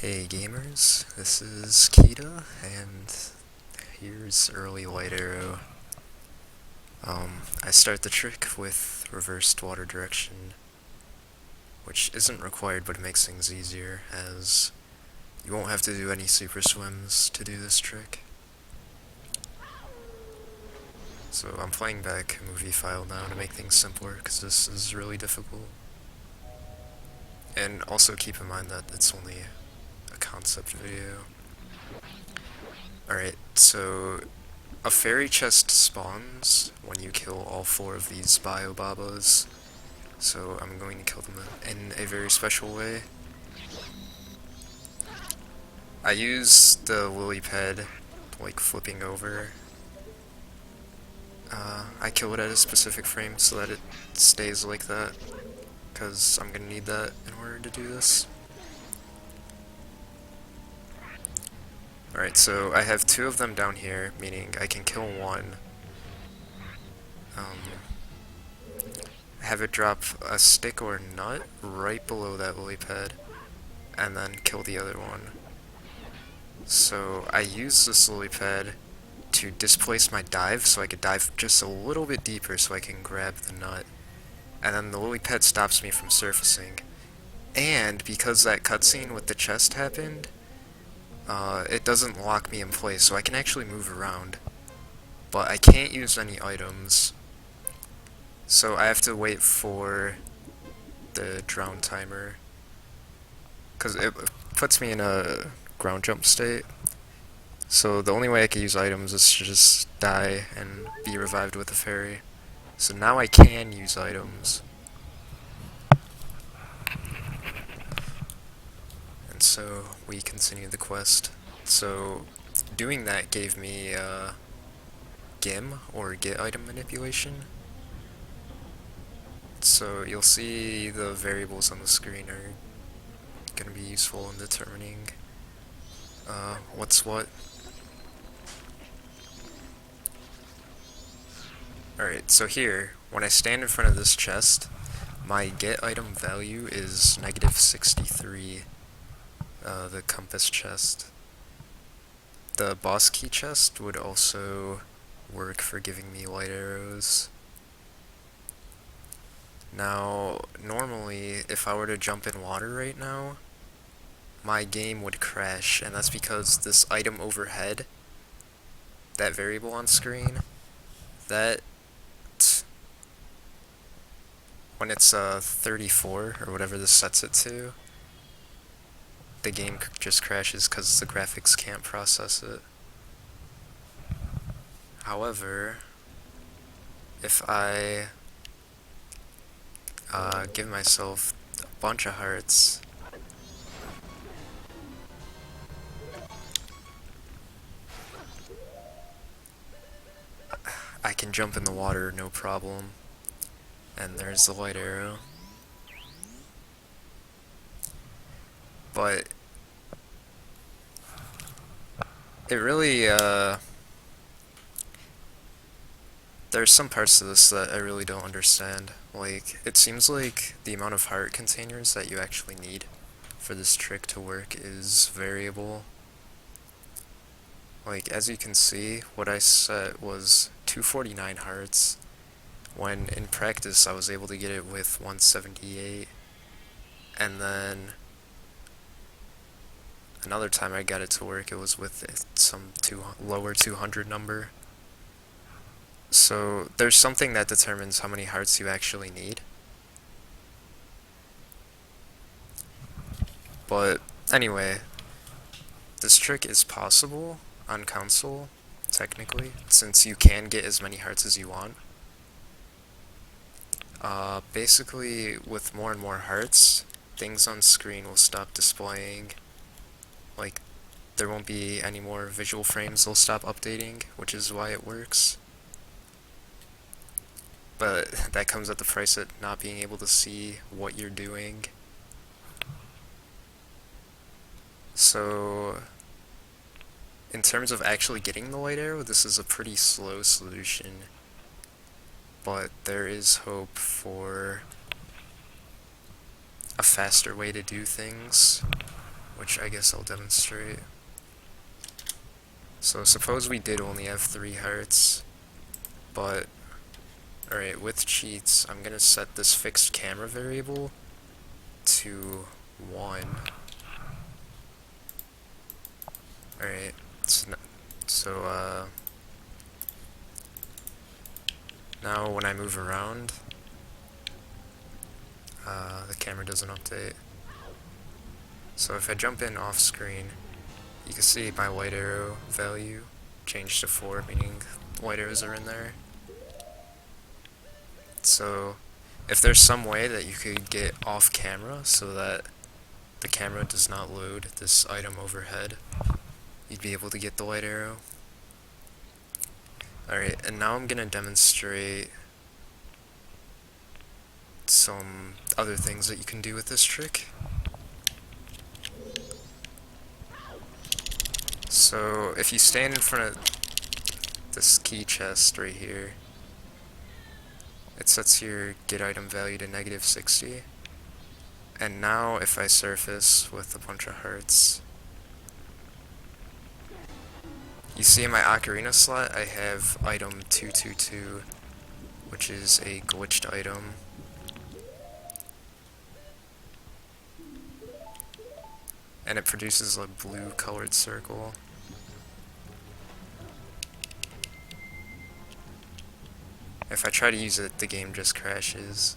Hey gamers, this is Kita, and here's early light arrow. I start the trick with reversed water direction, which isn't required but it makes things easier, as you won't have to do any super swims to do this trick. So I'm playing back a movie file now to make things simpler, because this is really difficult. And also keep in mind that it's only a concept video. Alright, so a fairy chest spawns when you kill all 4 of these biobabas, so I'm going to kill them in a very special way. I use the lily pad, like flipping over. I kill it at a specific frame so that it stays like that, because I'm gonna need that in order to do this. Alright, so I have 2 of them down here, meaning I can kill one. Have it drop a stick or nut right below that lily pad, and then kill the other one. So I use this lily pad to displace my dive, so I could dive just a little bit deeper so I can grab the nut. And then the lily pad stops me from surfacing. And because that cutscene with the chest happened, it doesn't lock me in place, so I can actually move around. But I can't use any items, so I have to wait for the drown timer, because it puts me in a ground jump state. So the only way I can use items is to just die and be revived with a fairy. So now I can use items. And so we continue the quest. So doing that gave me GIM, or Get Item Manipulation. So you'll see the variables on the screen are going to be useful in determining what's what. Alright, so here, when I stand in front of this chest, my get item value is -63, the compass chest. The boss key chest would also work for giving me light arrows. Now, normally, if I were to jump in water right now, my game would crash, and that's because this item overhead, that variable on screen, that when it's 34 or whatever this sets it to, the game just crashes because the graphics can't process it. However, if I give myself a bunch of hearts, I can jump in the water no problem. And there's the light arrow. But it really, there's some parts to this that I really don't understand. Like, it seems like the amount of heart containers that you actually need for this trick to work is variable. Like, as you can see, what I set was 249 hearts, when in practice I was able to get it with 178, and then another time I got it to work, it was with some lower 200 number. So there's something that determines how many hearts you actually need. But anyway, this trick is possible on console, technically, since you can get as many hearts as you want. Basically, with more and more hearts, things on screen will stop displaying. Like, there won't be any more visual frames, they'll stop updating, which is why it works. But that comes at the price of not being able to see what you're doing. So, in terms of actually getting the light arrow, this is a pretty slow solution. But there is hope for a faster way to do things, which which I guess I'll demonstrate. So suppose we did only have 3 hearts, but alright, with cheats, I'm gonna set this fixed camera variable to 1. Alright, so now when I move around, the camera doesn't update. So if I jump in off screen, you can see my white arrow value changed to 4, meaning white arrows are in there. So if there's some way that you could get off camera so that the camera does not load this item overhead, you'd be able to get the white arrow. Alright, and now I'm gonna demonstrate some other things that you can do with this trick. So if you stand in front of this key chest right here, it sets your get item value to -60. And now if I surface with a bunch of hearts, you see in my ocarina slot I have item 222, which is a glitched item. And it produces a blue colored circle. If I try to use it, the game just crashes.